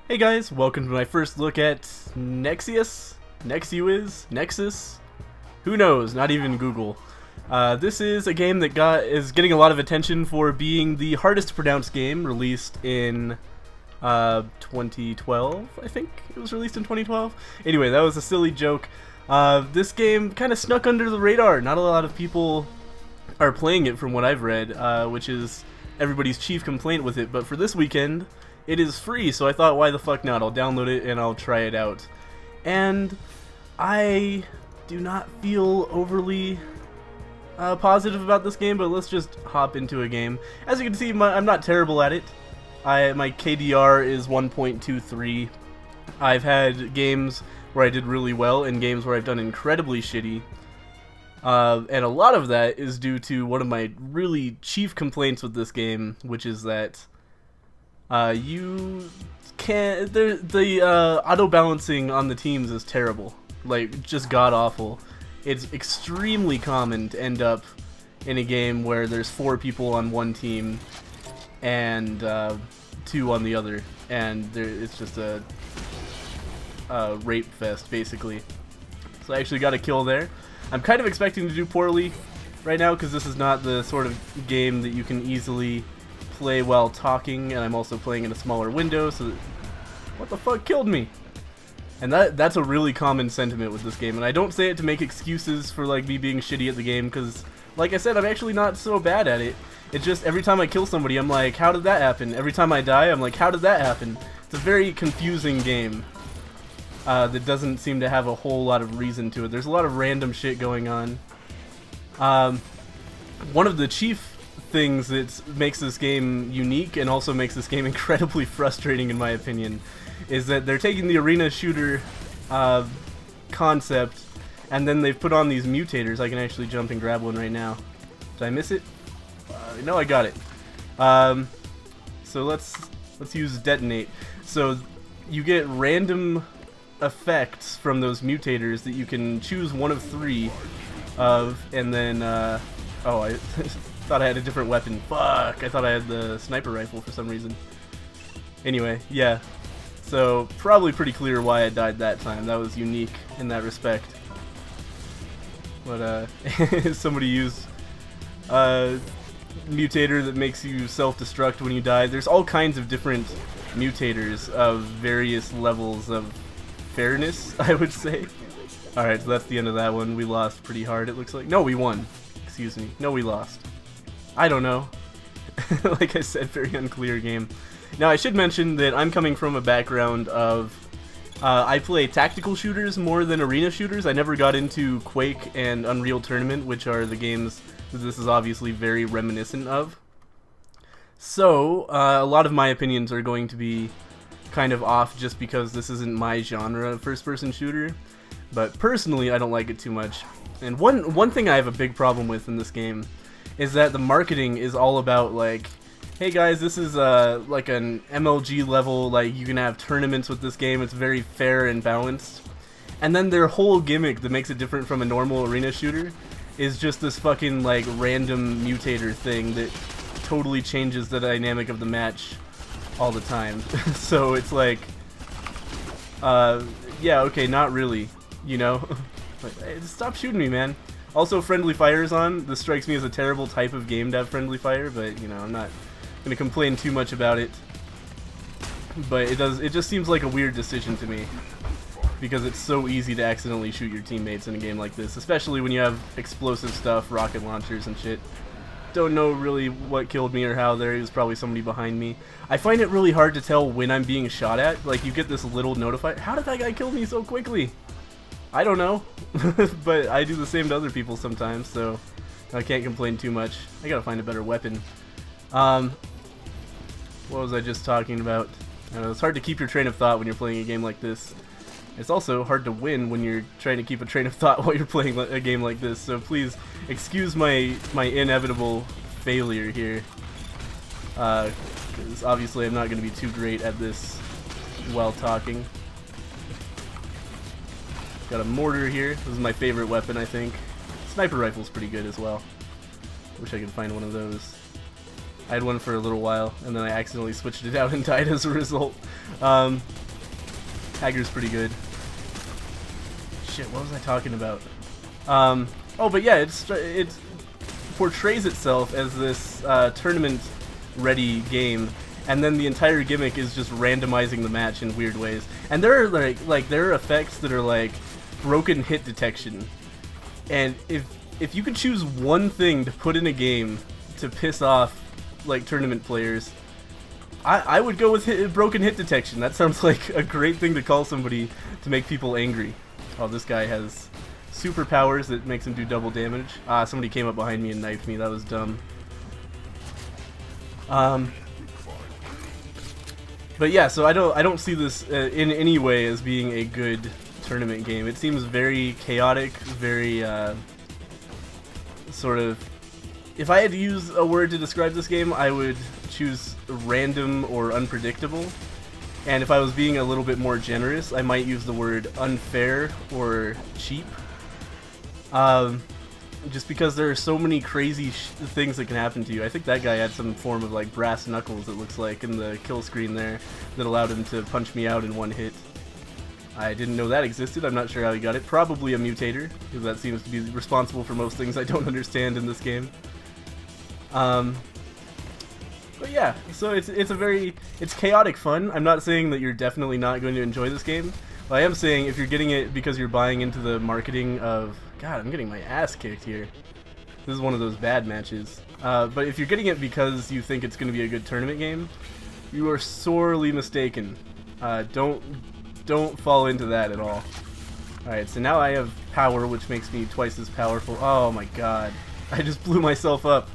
Hey guys, welcome to my first look at Nexuiz, Nexus, who knows, not even Google. This is a game that is getting a lot of attention for being the hardest to pronounce game released in 2012, I think it was released in 2012. Anyway, that was a silly joke. This game kind of snuck under the radar. Not a lot of people are playing it from what I've read, which is everybody's chief complaint with it, but for this weekend, it is free, so I thought, why the fuck not? I'll download it and I'll try it out. And I do not feel overly positive about this game, but let's just hop into a game. As you can see, I'm not terrible at it. My KDR is 1.23. I've had games where I did really well and games where I've done incredibly shitty. And a lot of that is due to one of my really chief complaints with this game, which is that you can't. The auto balancing on the teams is terrible, like just god awful. It's extremely common to end up in a game where there's 4 people on one team and 2 on the other, and it's just a rape fest basically. So I actually got a kill there. I'm kind of expecting to do poorly right now because this is not the sort of game that you can easily play while talking, and I'm also playing in a smaller window, so what the fuck killed me? And that's a really common sentiment with this game, and I don't say it to make excuses for like me being shitty at the game, because like I said, I'm actually not so bad at it. It's just every time I kill somebody, I'm like, how did that happen? Every time I die, I'm like, how did that happen? It's a very confusing game that doesn't seem to have a whole lot of reason to it. There's a lot of random shit going on. One of the chief things that makes this game unique and also makes this game incredibly frustrating in my opinion is that they're taking the arena shooter concept and then they've put on these mutators. I can actually jump and grab one right now. Did I miss it? No, I got it. So let's use detonate. So you get random effects from those mutators that you can choose one of 3 of, and then oh, I thought I had a different weapon. Fuck! I thought I had the sniper rifle for some reason. Anyway, yeah. So, probably pretty clear why I died that time. That was unique in that respect. But, somebody used a mutator that makes you self-destruct when you die. There's all kinds of different mutators of various levels of fairness, I would say. Alright, so that's the end of that one. We lost pretty hard, it looks like. No, we won. Excuse me. No, we lost. I don't know. Like I said, very unclear game. Now, I should mention that I'm coming from a background of I play tactical shooters more than arena shooters. I never got into Quake and Unreal Tournament, which are the games that this is obviously very reminiscent of. So, a lot of my opinions are going to be kind of off just because this isn't my genre of first-person shooter. But personally, I don't like it too much. And one thing I have a big problem with in this game is that the marketing is all about like, hey guys, this is like an MLG level, like you can have tournaments with this game, it's very fair and balanced. And then their whole gimmick that makes it different from a normal arena shooter is just this fucking like random mutator thing that totally changes the dynamic of the match all the time. So it's like, yeah, okay, not really, you know? Like, hey, just stop shooting me, man. Also, friendly fire is on. This strikes me as a terrible type of game to have friendly fire, but, you know, I'm not going to complain too much about it. But it just seems like a weird decision to me, because it's so easy to accidentally shoot your teammates in a game like this, especially when you have explosive stuff, rocket launchers and shit. Don't know really what killed me or how. There was probably somebody behind me. I find it really hard to tell when I'm being shot at. Like, you get this little notifier. How did that guy kill me so quickly? I don't know, but I do the same to other people sometimes, so I can't complain too much. I gotta find a better weapon. What was I just talking about? I know, it's hard to keep your train of thought when you're playing a game like this. It's also hard to win when you're trying to keep a train of thought while you're playing a game like this, so please excuse my inevitable failure here. Because obviously I'm not going to be too great at this while talking. Got a mortar here. This is my favorite weapon, I think. Sniper rifle's pretty good as well. Wish I could find one of those. I had one for a little while, and then I accidentally switched it out and died as a result. Hager's pretty good. Shit, what was I talking about? Oh, but yeah, it portrays itself as this tournament-ready game, and then the entire gimmick is just randomizing the match in weird ways. And there are there are effects that are like broken hit detection, and if you could choose one thing to put in a game to piss off like tournament players, I would go with broken hit detection. That sounds like a great thing to call somebody to make people angry. Oh, this guy has superpowers that makes him do double damage. Ah, somebody came up behind me and knifed me. That was dumb. But yeah, so I don't see this in any way as being a good tournament game. It seems very chaotic, very sort of. If I had to use a word to describe this game, I would choose random or unpredictable. And if I was being a little bit more generous, I might use the word unfair or cheap. Just because there are so many crazy things that can happen to you. I think that guy had some form of like brass knuckles, it looks like, in the kill screen there that allowed him to punch me out in one hit. I didn't know that existed. I'm not sure how he got it. Probably a mutator, because that seems to be responsible for most things I don't understand in this game. But yeah, so it's chaotic fun. I'm not saying that you're definitely not going to enjoy this game, but I am saying if you're getting it because you're buying into the marketing of, God, I'm getting my ass kicked here. This is one of those bad matches. But if you're getting it because you think it's going to be a good tournament game, you are sorely mistaken. Don't fall into that at all. Alright, so now I have power, which makes me twice as powerful. Oh my god. I just blew myself up.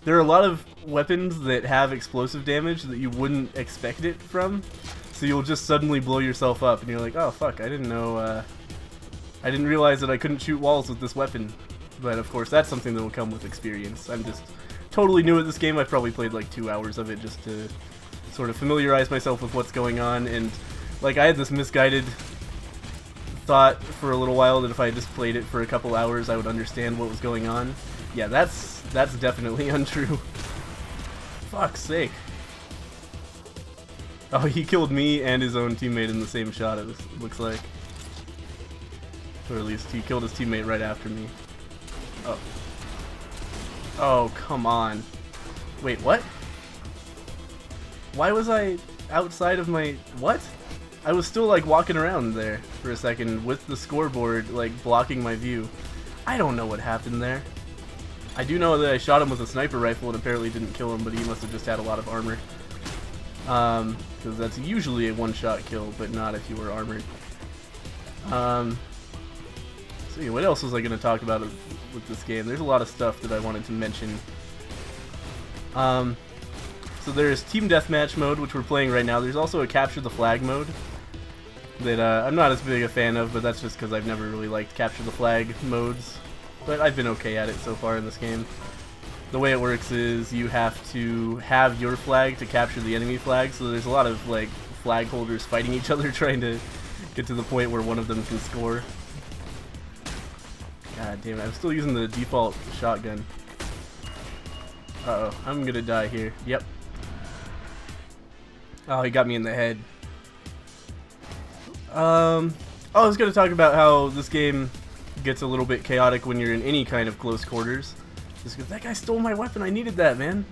There are a lot of weapons that have explosive damage that you wouldn't expect it from, so you'll just suddenly blow yourself up, and you're like, oh fuck, I didn't know, I didn't realize that I couldn't shoot walls with this weapon. But of course, that's something that will come with experience. I'm just totally new at this game. I've probably played like 2 hours of it just to sort of familiarize myself with what's going on, and like I had this misguided thought for a little while that if I just played it for a couple hours I would understand what was going on. Yeah, that's definitely untrue. Fuck's sake. Oh, he killed me and his own teammate in the same shot, it looks like. Or at least he killed his teammate right after me. Oh. Oh, come on. Wait, what? Why was I outside of my... What? I was still like walking around there for a second with the scoreboard like blocking my view. I don't know what happened there. I do know that I shot him with a sniper rifle and apparently didn't kill him, but he must have just had a lot of armor. Because that's usually a one-shot kill, but not if you were armored. See, what else was I going to talk about with this game? There's a lot of stuff that I wanted to mention. So there's Team Deathmatch mode, which we're playing right now. There's also a Capture the Flag mode that I'm not as big a fan of, but that's just because I've never really liked Capture the Flag modes. But I've been okay at it so far in this game. The way it works is you have to have your flag to capture the enemy flag, so there's a lot of like flag holders fighting each other trying to get to the point where one of them can score. God damn it, I'm still using the default shotgun. Uh-oh, I'm gonna die here. Yep. Oh, he got me in the head. Oh, I was gonna talk about how this game gets a little bit chaotic when you're in any kind of close quarters. Just because that guy stole my weapon, I needed that, man.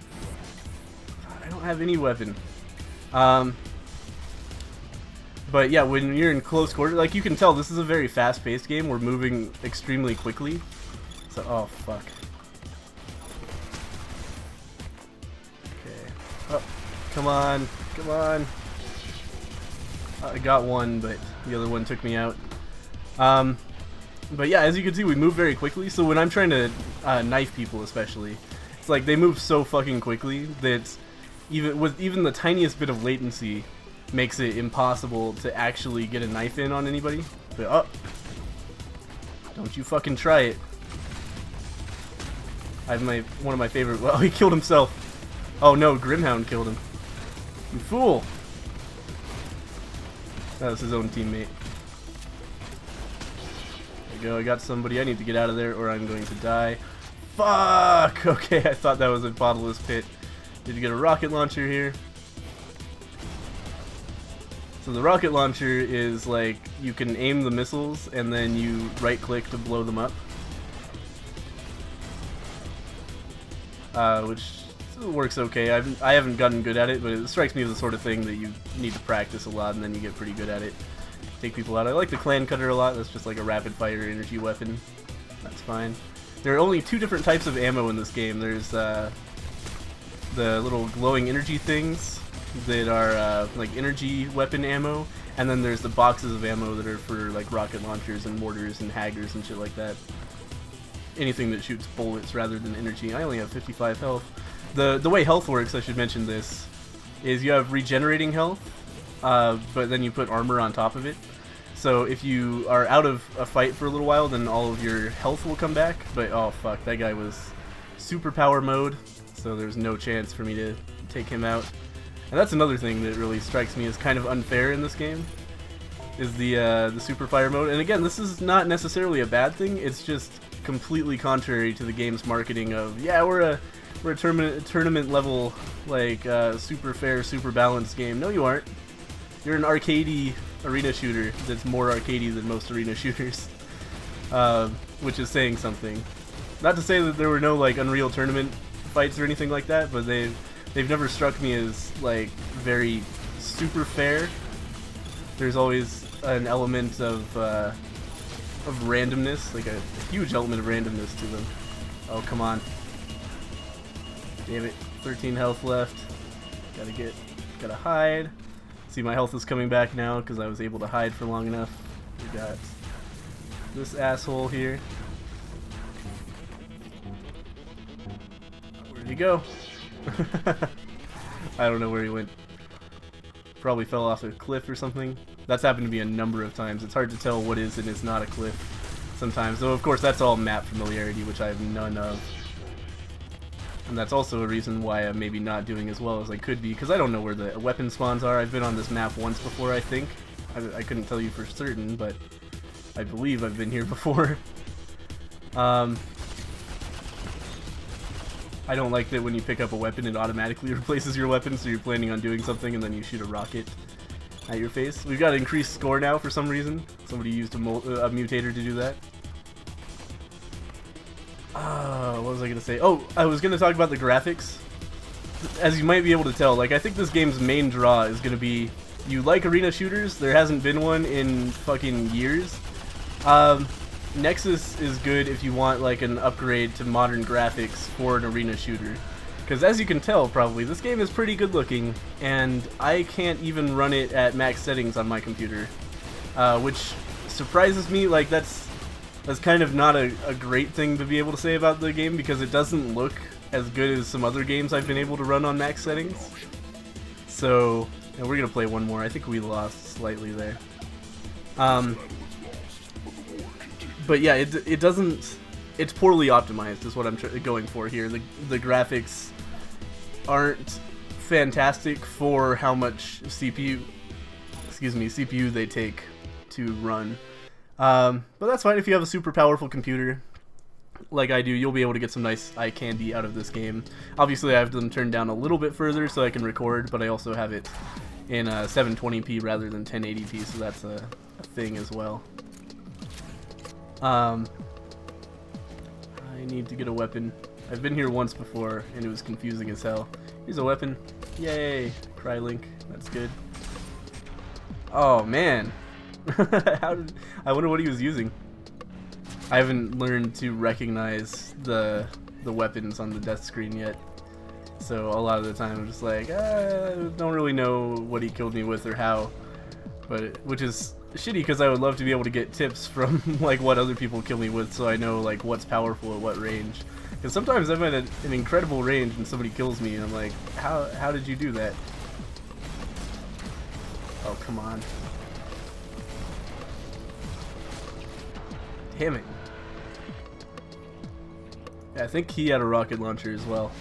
God, I don't have any weapon. But yeah, when you're in close quarters, like you can tell, this is a very fast-paced game. We're moving extremely quickly. So, oh fuck. Okay. Oh, come on, come on. I got one, but the other one took me out. But yeah, as you can see, we move very quickly, so when I'm trying to knife people especially, it's like they move so fucking quickly that even the tiniest bit of latency makes it impossible to actually get a knife in on anybody. But, oh, don't you fucking try it. I have one of my favorite... Well, he killed himself. Oh no, Grimhound killed him. You fool! That was his own teammate. Go, I got somebody. I need to get out of there or I'm going to die. Fuck! Okay, I thought that was a bottomless pit. Did you get a rocket launcher here? So the rocket launcher is like, you can aim the missiles and then you right click to blow them up. Which works okay. I haven't gotten good at it, but it strikes me as the sort of thing that you need to practice a lot and then you get pretty good at it. Take people out. I like the clan cutter a lot. That's just like a rapid fire energy weapon. That's fine. There are only two different types of ammo in this game. There's the little glowing energy things that are like energy weapon ammo, and then there's the boxes of ammo that are for like rocket launchers and mortars and haggers and shit like that. Anything that shoots bullets rather than energy. I only have 55 health. The way health works, I should mention this, is you have regenerating health, but then you put armor on top of it. So if you are out of a fight for a little while, then all of your health will come back. But oh fuck, that guy was superpower mode, so there's no chance for me to take him out. And that's another thing that really strikes me as kind of unfair in this game, is the super fire mode. And again, this is not necessarily a bad thing. It's just completely contrary to the game's marketing of, yeah, we're a tournament level, like super fair, super balanced game. No, you aren't. You're an arcadey arena shooter that's more arcadey than most arena shooters, which is saying something. Not to say that there were no like Unreal Tournament fights or anything like that, but they've never struck me as like very super fair. There's always an element of randomness, like a huge element of randomness to them. Oh, come on. Damn it. 13 health left. Gotta hide. See, my health is coming back now because I was able to hide for long enough. We got this asshole here. Where'd he go? I don't know where he went. Probably fell off a cliff or something. That's happened to me a number of times. It's hard to tell what is and is not a cliff sometimes. Though, of course, that's all map familiarity, which I have none of. And that's also a reason why I'm maybe not doing as well as I could be, because I don't know where the weapon spawns are. I've been on this map once before, I think. I couldn't tell you for certain, but I believe I've been here before. I don't like that when you pick up a weapon, it automatically replaces your weapon, so you're planning on doing something and then you shoot a rocket at your face. We've got increased score now for some reason. Somebody used a mutator to do that. What was I gonna say? Oh, I was gonna talk about the graphics. As you might be able to tell, like, I think this game's main draw is gonna be, you like arena shooters? There hasn't been one in fucking years. Nexuiz is good if you want like an upgrade to modern graphics for an arena shooter. Because as you can tell, probably, this game is pretty good looking, and I can't even run it at max settings on my computer. Which surprises me. Like, that's kind of not a great thing to be able to say about the game, because it doesn't look as good as some other games I've been able to run on max settings. So, and we're gonna play one more. I think we lost slightly there. But yeah, it doesn't. It's poorly optimized, is what I'm going for here. The graphics aren't fantastic for how much CPU they take to run. But that's fine if you have a super powerful computer, like I do. You'll be able to get some nice eye candy out of this game. Obviously, I have them turned down a little bit further so I can record, but I also have it in 720p rather than 1080p, so that's a thing as well. I need to get a weapon. I've been here once before, and it was confusing as hell. Here's a weapon. Yay! Crylink. That's good. Oh, man. I wonder what he was using. I haven't learned to recognize the weapons on the death screen yet. So a lot of the time I'm just like, don't really know what he killed me with or how. But which is shitty, because I would love to be able to get tips from like what other people kill me with, so I know like what's powerful at what range. Because sometimes I'm at an incredible range and somebody kills me and I'm like, how did you do that? Oh, come on. Damn it. Yeah, I think he had a rocket launcher as well.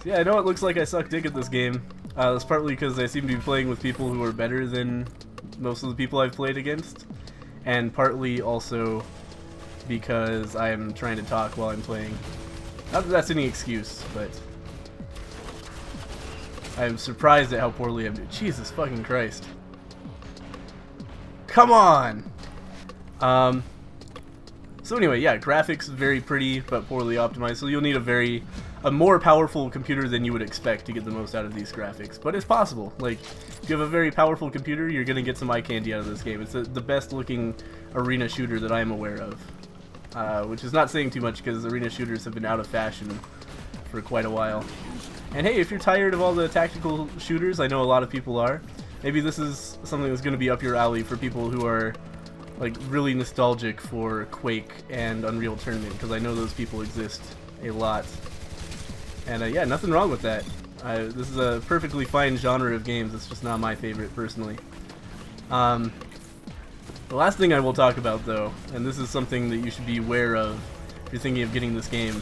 So yeah, I know it looks like I suck dick at this game. That's partly because I seem to be playing with people who are better than most of the people I've played against, and partly also because I'm trying to talk while I'm playing. Not that that's any excuse, but I'm surprised at how poorly I'm doing. Jesus fucking Christ. Come on! So anyway, yeah, graphics very pretty but poorly optimized, so you'll need a more powerful computer than you would expect to get the most out of these graphics. But it's possible. Like, if you have a very powerful computer, you're gonna get some eye candy out of this game. It's the best looking arena shooter that I'm aware of. Which is not saying too much because arena shooters have been out of fashion for quite a while. And hey, if you're tired of all the tactical shooters, I know a lot of people are, maybe this is something that's gonna be up your alley for people who are like really nostalgic for Quake and Unreal Tournament, because I know those people exist a lot. And yeah, nothing wrong with that. This is a perfectly fine genre of games. It's just not my favorite personally. The last thing I will talk about though, and this is something that you should be aware of if you're thinking of getting this game,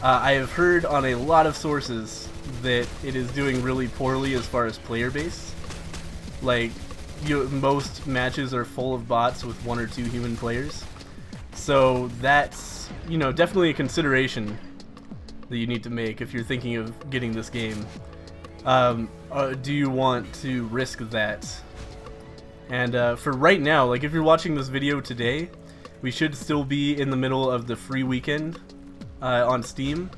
I have heard on a lot of sources that it is doing really poorly as far as player base. Like, most matches are full of bots with 1 or 2 human players. So that's, you know, definitely a consideration that you need to make if you're thinking of getting this game. Do you want to risk that? And for right now, like if you're watching this video today, we should still be in the middle of the free weekend on Steam,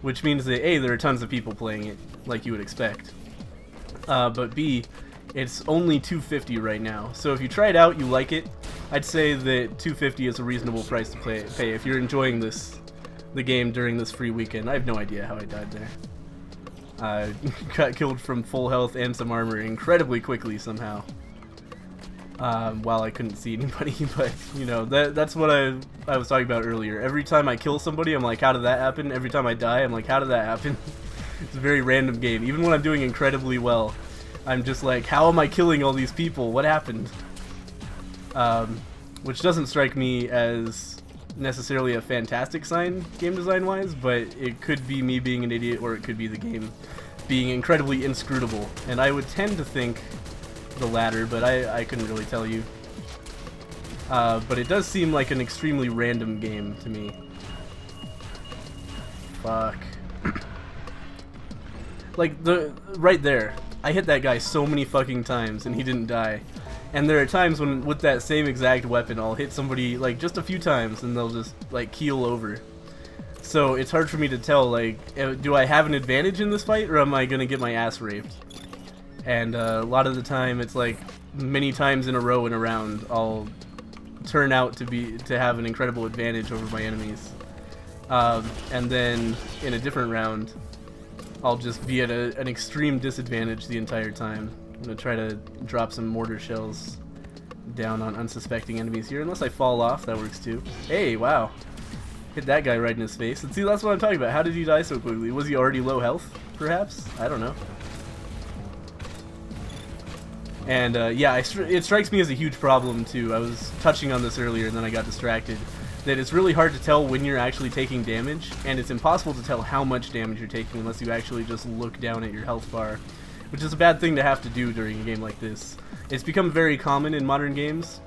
which means that A, there are tons of people playing it, like you would expect. But B, it's only $2.50 right now, so if you try it out, you like it, I'd say that $2.50 is a reasonable price to pay if you're enjoying the game during this free weekend. I have no idea how I died there. Got killed from full health and some armor incredibly quickly somehow. While I couldn't see anybody, but you know, that's what I was talking about earlier. Every time I kill somebody, I'm like, how did that happen? Every time I die, I'm like, how did that happen? It's a very random game. Even when I'm doing incredibly well, I'm just like, how am I killing all these people? What happened? Which doesn't strike me as necessarily a fantastic sign, game design-wise, but it could be me being an idiot, or it could be the game being incredibly inscrutable. And I would tend to think the latter, but I couldn't really tell you. But it does seem like an extremely random game to me. Fuck. Like, right there, I hit that guy so many fucking times and he didn't die. And there are times when, with that same exact weapon, I'll hit somebody, like, just a few times and they'll just, like, keel over. So it's hard for me to tell, like, do I have an advantage in this fight, or am I gonna get my ass raped? And a lot of the time, it's like, many times in a row in a round, I'll turn out to have an incredible advantage over my enemies. And then, in a different round, I'll just be at an extreme disadvantage the entire time. I'm gonna try to drop some mortar shells down on unsuspecting enemies here, unless I fall off, that works too. Hey, wow. Hit that guy right in his face. And see, that's what I'm talking about. How did he die so quickly? Was he already low health, perhaps? I don't know. And yeah, it strikes me as a huge problem too. I was touching on this earlier and then I got distracted. That it's really hard to tell when you're actually taking damage, and it's impossible to tell how much damage you're taking unless you actually just look down at your health bar, which is a bad thing to have to do during a game like this. It's become very common in modern games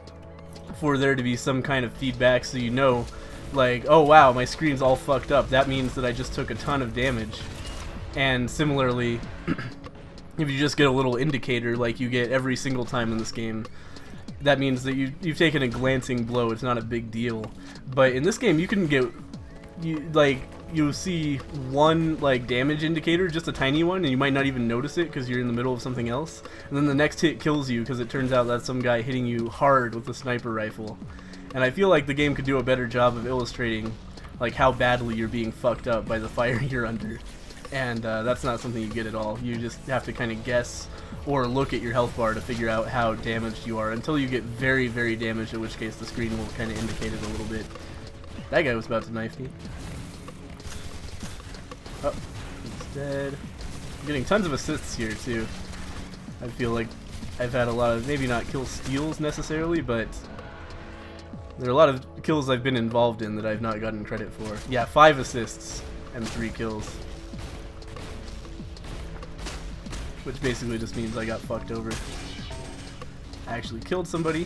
for there to be some kind of feedback, so you know, like, oh wow, my screen's all fucked up. That means that I just took a ton of damage. And similarly, if you just get a little indicator like you get every single time in this game, that means that you've taken a glancing blow. It's not a big deal. But in this game, you can get, you'll see one like damage indicator, just a tiny one, and you might not even notice it because you're in the middle of something else. And then the next hit kills you because it turns out that's some guy hitting you hard with a sniper rifle. And I feel like the game could do a better job of illustrating like how badly you're being fucked up by the fire you're under. And that's not something you get at all. You just have to kind of guess or look at your health bar to figure out how damaged you are until you get very, very damaged, in which case the screen will kind of indicate it a little bit. That guy was about to knife me. Oh, he's dead. I'm getting tons of assists here too. I feel like I've had a lot of, maybe not kill steals necessarily, but there are a lot of kills I've been involved in that I've not gotten credit for. Yeah, 5 assists and 3 kills. Which basically just means I got fucked over. I actually killed somebody.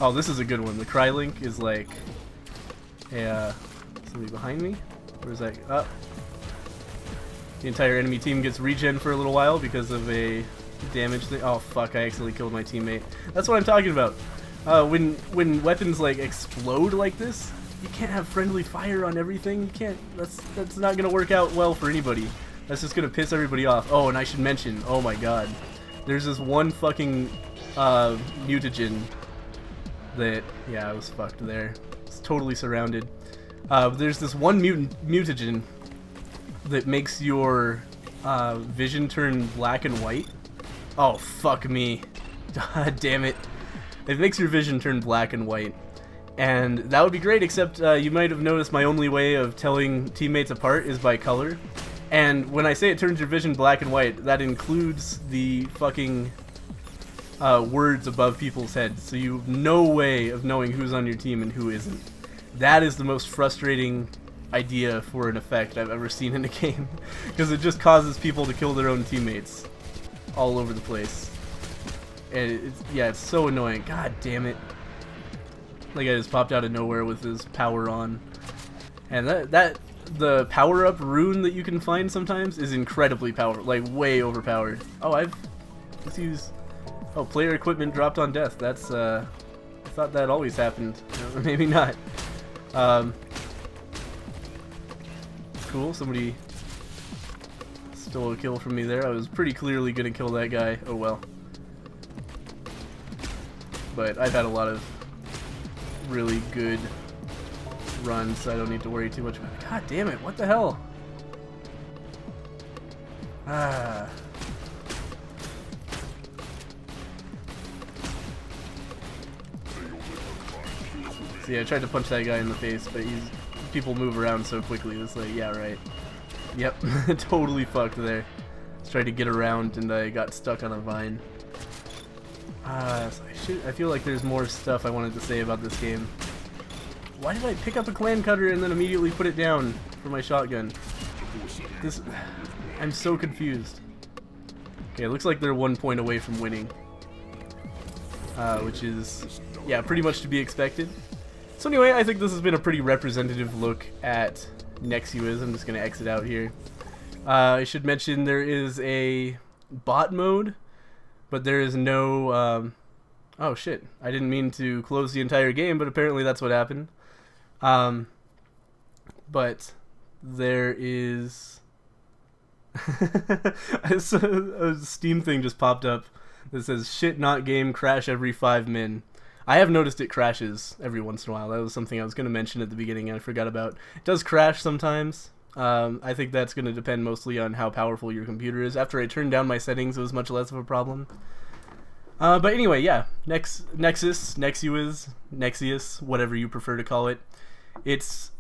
Oh, this is a good one. The cry link is like, somebody behind me? Where's that? Oh. The entire enemy team gets regen for a little while because of a damage thing. Oh fuck, I accidentally killed my teammate. That's what I'm talking about. When weapons like explode like this, you can't have friendly fire on everything. You can't. That's not gonna work out well for anybody. That's just gonna piss everybody off. Oh, and I should mention, oh my god, there's this one fucking mutagen that, yeah, I was fucked there. It's totally surrounded. There's this one mutagen that makes your vision turn black and white. Oh fuck me. God damn it. It makes your vision turn black and white. And that would be great, except you might have noticed my only way of telling teammates apart is by color. And when I say it turns your vision black and white, that includes the fucking words above people's heads. So you have no way of knowing who's on your team and who isn't. That is the most frustrating idea for an effect I've ever seen in a game. Because it just causes people to kill their own teammates all over the place. And yeah, it's so annoying. God damn it. Like I just popped out of nowhere with his power on. And the power-up rune that you can find sometimes is incredibly powerful, like way overpowered. Oh, let's use... Oh, player equipment dropped on death. That's, I thought that always happened. Maybe not. Cool, somebody stole a kill from me there. I was pretty clearly gonna kill that guy. Oh well. But I've had a lot of really good runs, so I don't need to worry too much about it. God damn it, what the hell? Ah. See, I tried to punch that guy in the face, but people move around so quickly, it's like, yeah, right. Yep, totally fucked there. Just tried to get around and I got stuck on a vine. So I feel like there's more stuff I wanted to say about this game. Why did I pick up a clan cutter and then immediately put it down for my shotgun? I'm so confused. Okay, it looks like they're 1 point away from winning. Which is, yeah, pretty much to be expected. So anyway, I think this has been a pretty representative look at Nexuiz. I'm just going to exit out here. I should mention there is a bot mode, but there is no... oh shit, I didn't mean to close the entire game, but apparently that's what happened. But there is... a Steam thing just popped up that says, shit not game, crash every 5 min. I have noticed it crashes every once in a while. That was something I was going to mention at the beginning and I forgot about. It does crash sometimes. I think that's going to depend mostly on how powerful your computer is. After I turned down my settings, it was much less of a problem. But anyway, yeah, Nexuiz, whatever you prefer to call it. It's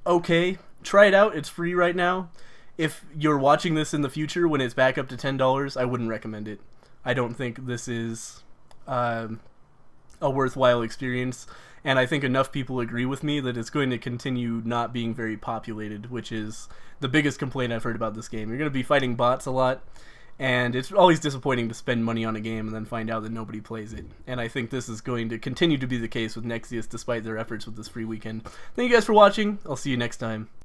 okay. Try it out. It's free right now. If you're watching this in the future when it's back up to $10, I wouldn't recommend it. I don't think this is a worthwhile experience, and I think enough people agree with me that it's going to continue not being very populated, which is the biggest complaint I've heard about this game. You're going to be fighting bots a lot, and it's always disappointing to spend money on a game and then find out that nobody plays it. And I think this is going to continue to be the case with Nexuiz despite their efforts with this free weekend. Thank you guys for watching. I'll see you next time.